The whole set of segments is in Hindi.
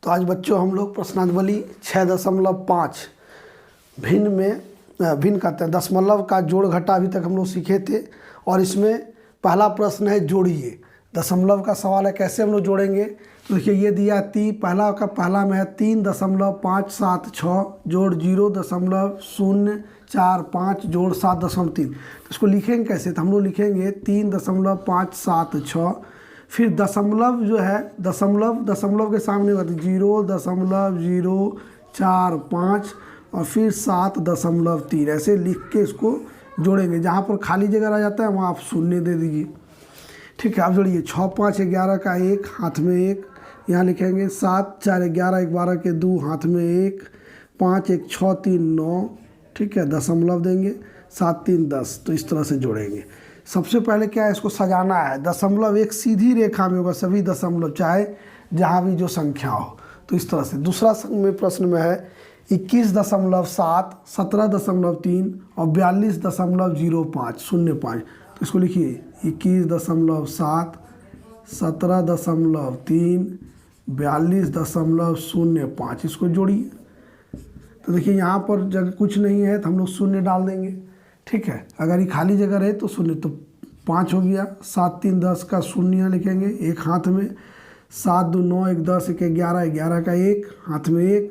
तो आज बच्चों हम लोग प्रश्नावली 6.5 भिन्न कहते हैं दशमलव का जोड़ घटा अभी तक हम लोग सीखे थे। और इसमें पहला प्रश्न है जोड़िए। दशमलव का सवाल है कैसे हम लोग जोड़ेंगे। तो देखिए ये दिया पहला में है 3.576 जोड़ 0.045 जोड़ 7.3। तो इसको लिखेंगे कैसे। तो हम लोग लिखेंगे 3.576 फिर दशमलव जो है दशमलव के सामने होती 0.045 और फिर 7.3 ऐसे लिख के इसको जोड़ेंगे। जहाँ पर खाली जगह रह जाता है वहाँ आप शून्य दे दीजिए। ठीक है, आप जोड़िए 6 5 11 का 1 हाथ में 1 यहाँ लिखेंगे। 7 4 11 1 12 के 2 हाथ में 1 5 1 6 3 9। ठीक है, दशमलव देंगे 7 3 10। तो इस तरह से जोड़ेंगे। सबसे पहले क्या है, इसको सजाना है। दशमलव एक सीधी रेखा में होगा सभी दशमलव, चाहे जहाँ भी जो संख्या हो। तो इस तरह से दूसरा प्रश्न में है 21.7 17.3 और 42.05 तो इसको लिखिए 21.7 17.3 42.05 इसको जोड़िए। तो देखिए यहाँ पर जगह कुछ नहीं है तो हम लोग शून्य डाल देंगे। ठीक है, अगर ये खाली जगह रहे तो शून्य, तो 5 हो गया। 7 3 10 का शून्य लिखेंगे एक हाथ में। 7 2 9 1 10 1 11 11 का 1 हाथ में 1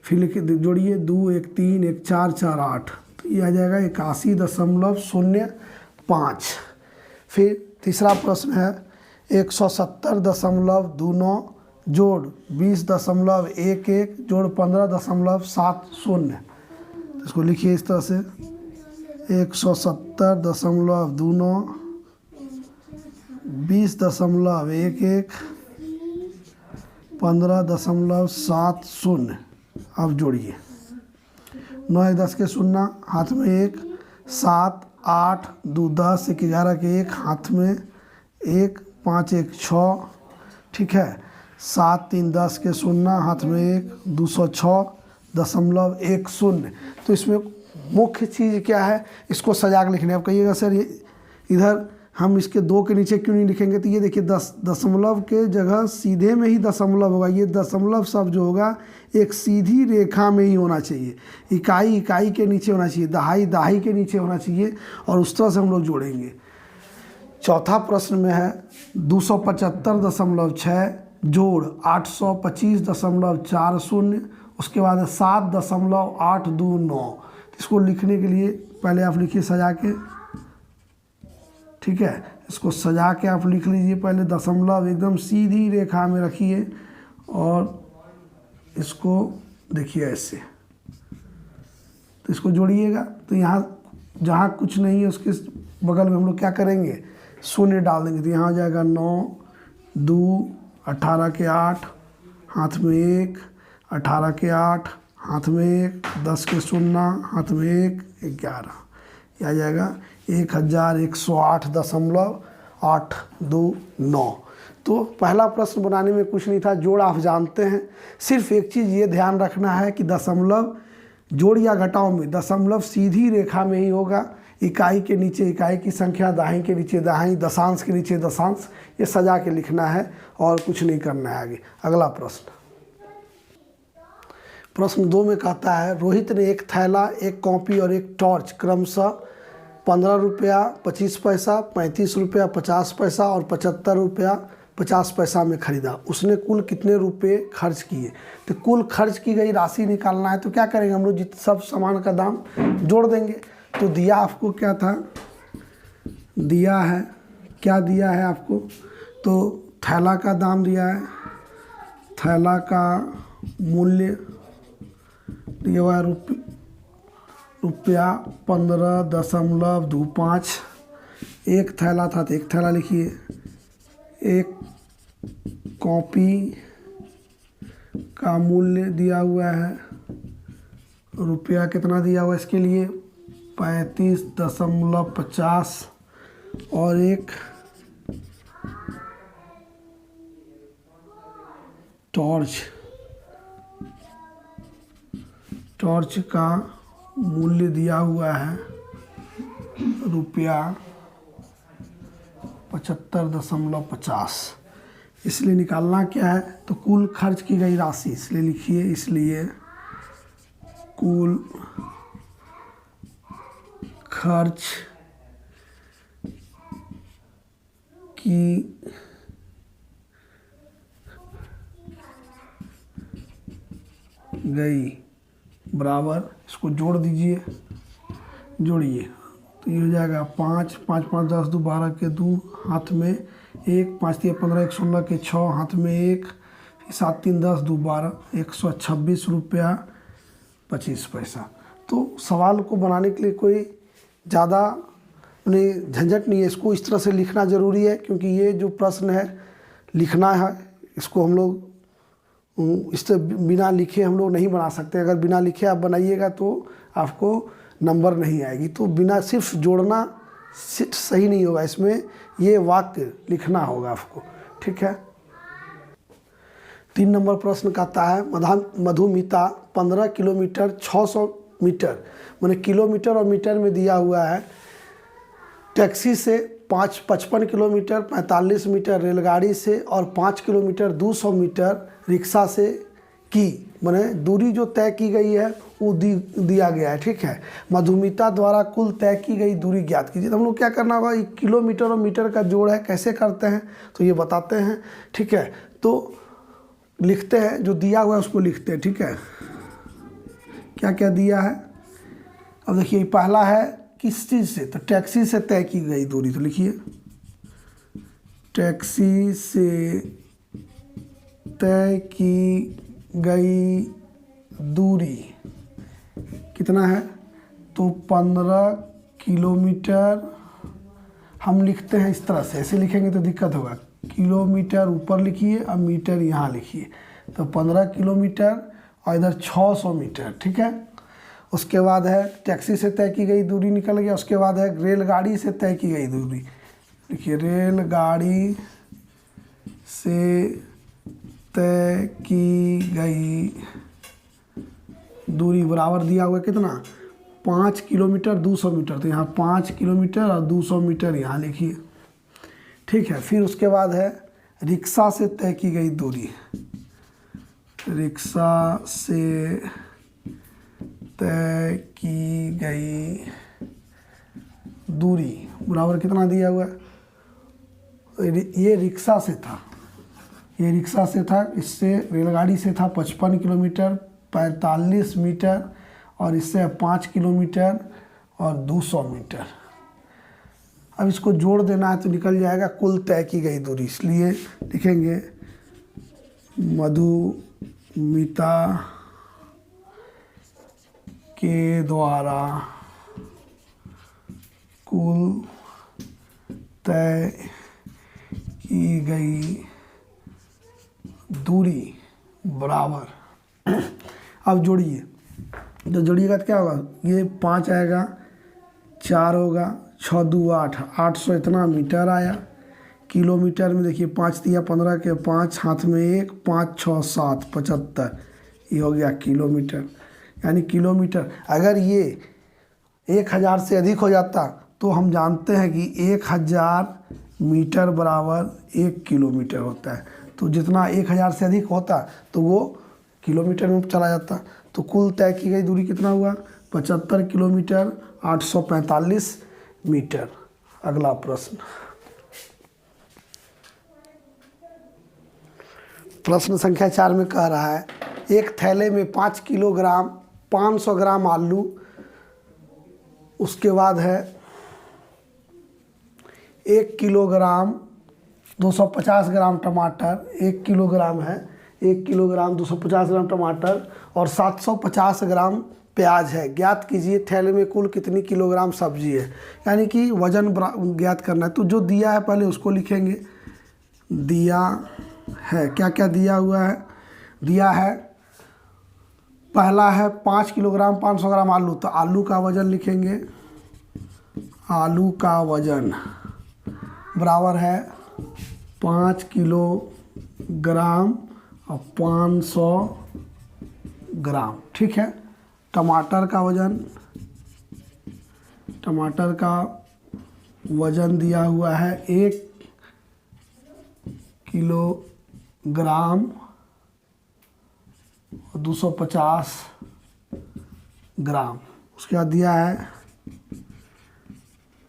फिर लिख जोड़िए 2 1 3 1 4 4 8 तो ये आ जाएगा 81.05। फिर तीसरा प्रश्न है 170.29 जोड़ 20.11 जोड़ 15.70। इसको लिखिए इस तरह से 170.29 20.11 15.70। अब जोड़िए 9 1 10 के 0 हाथ में 1 7 8 2 10 1 11 के 1 हाथ में 1 5 1 6। ठीक है, 7 3 10 के 0 हाथ में 1 206.10। तो इसमें मुख्य चीज़ क्या है, इसको सजा के लिखने। आप कहिएगा सर इधर हम इसके 2 के नीचे क्यों नहीं लिखेंगे। तो ये देखिए दशमलव के जगह सीधे में ही दशमलव होगा। ये दशमलव शब्द जो होगा एक सीधी रेखा में ही होना चाहिए। इकाई के नीचे होना चाहिए, दहाई के नीचे होना चाहिए और उस तरह से हम लोग जोड़ेंगे। चौथा प्रश्न में है 275.6 जोड़ 825.40 उसके बाद 7.829। इसको लिखने के लिए पहले आप लिखिए सजा के। ठीक है, इसको सजा के आप लिख लीजिए। पहले दशमलव एकदम सीधी रेखा में रखिए और इसको देखिए ऐसे। तो इसको जोड़िएगा। तो यहाँ जहाँ कुछ नहीं है उसके बगल में हम लोग क्या करेंगे, शून्य डाल देंगे। तो यहाँ आ जाएगा 9 2 18 के 8 हाथ में 1 18 के 8 हाथ में 1 10 के 0 हाथ में 1 11। यह आ जाएगा 1108.829। तो पहला प्रश्न बनाने में कुछ नहीं था, जोड़ आप जानते हैं। सिर्फ एक चीज़ ये ध्यान रखना है कि दशमलव जोड़ या घटाव में दशमलव सीधी रेखा में ही होगा। इकाई के नीचे इकाई की संख्या, दहाई के नीचे दहाई, दशांश के नीचे दशांश, ये सजा के लिखना है और कुछ नहीं करना है आगे। अगला प्रश्न 2 में कहता है रोहित ने एक थैला, एक कॉपी और एक टॉर्च क्रमशः 15 रुपया 25 पैसा, 35 रुपया 50 पैसा और 75 रुपया 50 पैसा में खरीदा। उसने कुल कितने रुपए खर्च किए। तो कुल खर्च की गई राशि निकालना है। तो क्या करेंगे हम लोग, सब सामान का दाम जोड़ देंगे। तो दिया आपको क्या था, दिया है क्या दिया है आपको, तो थैला का दाम दिया है। थैला का मूल्य दिया हुआ है रुपया 15.25। एक थैला था तो एक थैला लिखिए। एक कॉपी का मूल्य दिया हुआ है रुपया कितना दिया हुआ है इसके लिए 35.50 और एक टॉर्च का मूल्य दिया हुआ है रुपया 75.50। इसलिए निकालना क्या है, तो कुल खर्च की गई राशि, इसलिए लिखिए, इसलिए कुल खर्च की गई बराबर, इसको जोड़ दीजिए, जोड़िए तो ये हो जाएगा 5, 5 5 10 2 12 के 2 हाथ में 1, 5 3 15 1 16 के 6 हाथ में 1, 7 3 10 2 12, 126 रुपया 25 पैसा। तो सवाल को बनाने के लिए कोई ज़्यादा झंझट नहीं है, इसको इस तरह से लिखना ज़रूरी है, क्योंकि ये जो प्रश्न है लिखना है, इसको हम लोग इससे बिना लिखे हम लोग नहीं बना सकते। अगर बिना लिखे आप बनाइएगा तो आपको नंबर नहीं आएगी। तो बिना सिर्फ जोड़ना सही नहीं होगा, इसमें ये वाक्य लिखना होगा आपको, ठीक है। 3 नंबर प्रश्न कहता है मधुमिता 15 किलोमीटर 600 मीटर, मैंने किलोमीटर और मीटर में दिया हुआ है, टैक्सी से 55 किलोमीटर 45 मीटर, रेलगाड़ी से और 5 किलोमीटर 200 मीटर रिक्शा से की, मैंने दूरी जो तय की गई है वो दिया गया है, ठीक है। मधुमिता द्वारा कुल तय की गई दूरी ज्ञात कीजिए। तो हम लोग क्या करना होगा, किलोमीटर और मीटर का जोड़ है, कैसे करते हैं तो ये बताते हैं, ठीक है। तो लिखते हैं, जो दिया हुआ है उसको लिखते हैं, ठीक है। क्या क्या दिया है, अब देखिए पहला है किस चीज़ से, तो टैक्सी से तय की गई दूरी, तो लिखिए टैक्सी से तय की गई दूरी कितना है, तो 15 kilometer। हम लिखते हैं इस तरह से, ऐसे लिखेंगे तो दिक्कत होगा, किलोमीटर ऊपर लिखिए और मीटर यहाँ लिखिए, तो 15 किलोमीटर और इधर 600 मीटर, ठीक है। उसके बाद है टैक्सी से तय की गई दूरी निकल गया। उसके बाद है रेलगाड़ी से तय की गई दूरी, देखिए रेलगाड़ी से तय की गई दूरी बराबर दिया हुआ कितना, 5 किलोमीटर 200 मीटर, तो यहाँ 5 किलोमीटर और 200 मीटर यहाँ लिखिए, ठीक है। फिर उसके बाद है रिक्शा से तय की गई दूरी, रिक्शा से तय की गई दूरी बराबर कितना दिया हुआ है, ये रिक्शा से था, ये रिक्शा से था, इससे रेलगाड़ी से था 55 किलोमीटर 45 मीटर और इससे 5 किलोमीटर और 200 मीटर। अब इसको जोड़ देना है तो निकल जाएगा कुल तय की गई दूरी, इसलिए लिखेंगे मधुमिता के द्वारा कुल तय की गई दूरी बराबर। अब जोड़िए, तो जोड़िएगा तो क्या होगा, ये 5 आएगा, 4 होगा, 6 2 8, 800 इतना मीटर आया। किलोमीटर में देखिए 5 दिया 15 के 5 हाथ में 1, 5 6 7 75, ये हो गया किलोमीटर। यानी किलोमीटर अगर ये 1000 से अधिक हो जाता तो हम जानते हैं कि 1000 मीटर बराबर 1 किलोमीटर होता है, तो जितना 1000 से अधिक होता तो वो किलोमीटर में चला जाता। तो कुल तय की गई दूरी कितना हुआ, 75 किलोमीटर 845 मीटर। अगला प्रश्न, प्रश्न संख्या 4 में कह रहा है एक थैले में 5 किलोग्राम 500 ग्राम आलू, उसके बाद है 1 किलोग्राम 250 ग्राम टमाटर, 1 किलोग्राम है, 1 किलोग्राम 250 ग्राम टमाटर और 750 ग्राम प्याज है। ज्ञात कीजिए थैले में कुल कितनी किलोग्राम सब्जी है, यानी कि वजन ज्ञात करना है। तो जो दिया है पहले उसको लिखेंगे, दिया है, क्या क्या दिया हुआ है, दिया है पहला है 5 किलोग्राम 500 ग्राम आलू, तो आलू का वजन लिखेंगे, आलू का वजन बराबर है 5 किलोग्राम और 500 ग्राम, ठीक है। टमाटर का वजन, टमाटर का वजन दिया हुआ है 1 ग्राम और 250 ग्राम। उसके बाद दिया है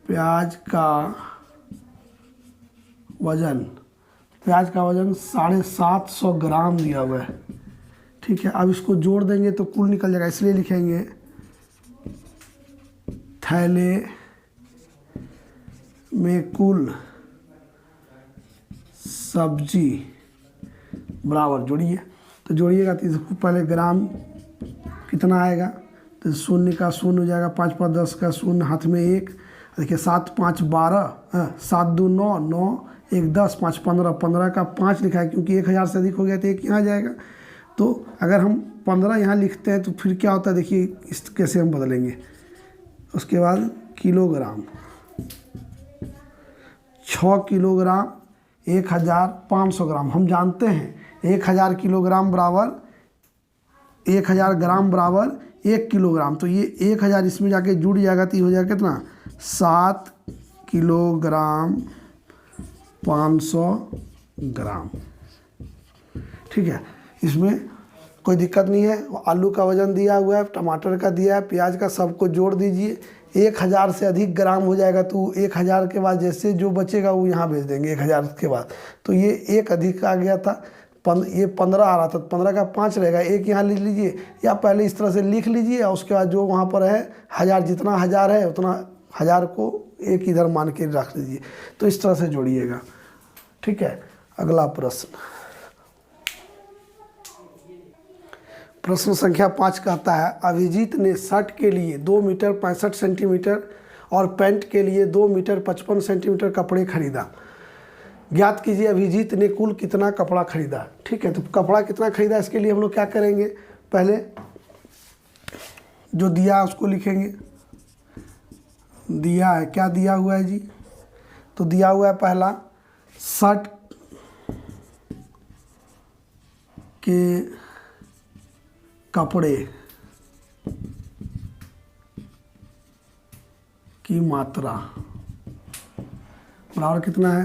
प्याज का वजन, प्याज का वजन 750 ग्राम दिया हुआ है। ठीक है, अब इसको जोड़ देंगे तो कुल निकल जाएगा, इसलिए लिखेंगे थैले में कुल सब्जी बराबर, जोड़िए। तो जोड़िएगा तो इसको पहले ग्राम कितना आएगा, तो शून्य का शून्य हो जाएगा, 5 5 10 का शून्य, हाथ में 1, देखिए 7 5 12, 7 2 9, 9 1 10, 5 15, 15 का 5 लिखा है क्योंकि 1000 से अधिक हो गया तो 1 यहाँ जाएगा। तो अगर हम 15 यहाँ लिखते हैं तो फिर क्या होता है, देखिए इस कैसे हम बदलेंगे। उसके बाद किलोग्राम, 6 किलोग्राम 1500 ग्राम। हम जानते हैं 1000 किलोग्राम बराबर 1000 ग्राम बराबर 1 किलोग्राम। तो ये 1000 इसमें जाके जुड़ जाएगा तो ये हो जाएगा कितना, 7 किलोग्राम 500 ग्राम। ठीक है, इसमें कोई दिक्कत नहीं है। आलू का वजन दिया हुआ है, टमाटर का दिया है, प्याज का, सबको जोड़ दीजिए। 1000 से अधिक ग्राम हो जाएगा तो 1000 के बाद जैसे जो बचेगा वो यहाँ भेज देंगे 1000 के बाद। तो ये 1 अधिक आ गया था, ये 15 आ रहा था, 15 का 5 रहेगा, 1 यहाँ लिख लीजिए या पहले इस तरह से लिख लीजिए और उसके बाद जो वहाँ पर है 1000, जितना 1000 है उतना 1000 को 1 इधर मान के रख लीजिए। तो इस तरह से जोड़िएगा। ठीक है, अगला प्रश्न, प्रश्न संख्या 5 कहता है अभिजीत ने शर्ट के लिए 2 मीटर 65 सेंटीमीटर और पैंट के लिए 2 मीटर 55 सेंटीमीटर कपड़े खरीदा। ज्ञात कीजिए अभिजीत ने कुल कितना कपड़ा खरीदा। ठीक है, तो कपड़ा कितना खरीदा इसके लिए हम लोग क्या करेंगे, पहले जो दिया है उसको लिखेंगे। दिया है, क्या दिया हुआ है जी, तो दिया हुआ है पहला शर्ट के कपड़े की मात्रा बराबर कितना है,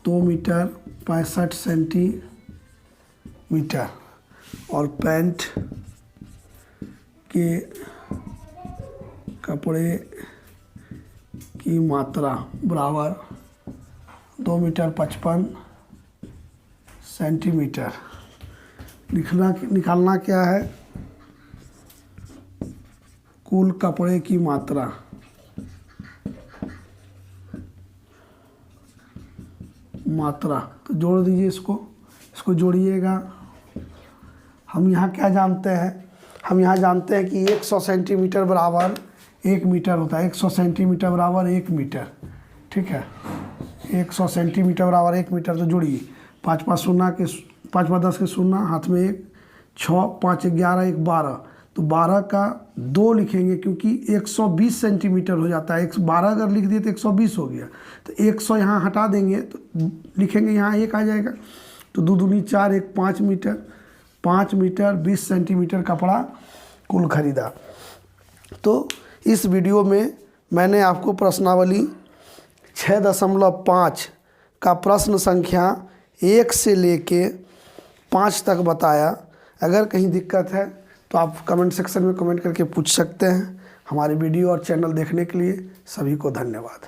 2 मीटर 65 सेंटीमीटर और पैंट के कपड़े की मात्रा बराबर 2 मीटर 55 सेंटीमीटर। निकालना क्या है, कुल कपड़े की मात्रा, तो जोड़ दीजिए इसको जोड़िएगा। हम यहाँ क्या जानते हैं, हम यहाँ जानते हैं कि 100 सेंटीमीटर बराबर 1 मीटर होता है, 100 सेंटीमीटर बराबर 1 मीटर। ठीक है, 100 सेंटीमीटर बराबर 1 मीटर। तो जोड़िए 5 5 शून्य के 5 5 10 के शून्य, हाथ में 1, 6 5 11 1 12, तो 12 का 2 लिखेंगे क्योंकि 120 सेंटीमीटर हो जाता है। 12 अगर लिख दिए तो 120 हो गया, तो 100 यहाँ हटा देंगे तो लिखेंगे यहाँ 1 आ जाएगा। तो 2 दूनी 4, 1 5 मीटर, 5 मीटर 20 सेंटीमीटर कपड़ा कुल खरीदा। तो इस वीडियो में मैंने आपको प्रश्नावली 6.5 का प्रश्न संख्या 1 से लेके 5 तक बताया। अगर कहीं दिक्कत है तो आप कमेंट सेक्शन में कमेंट करके पूछ सकते हैं। हमारी वीडियो और चैनल देखने के लिए सभी को धन्यवाद।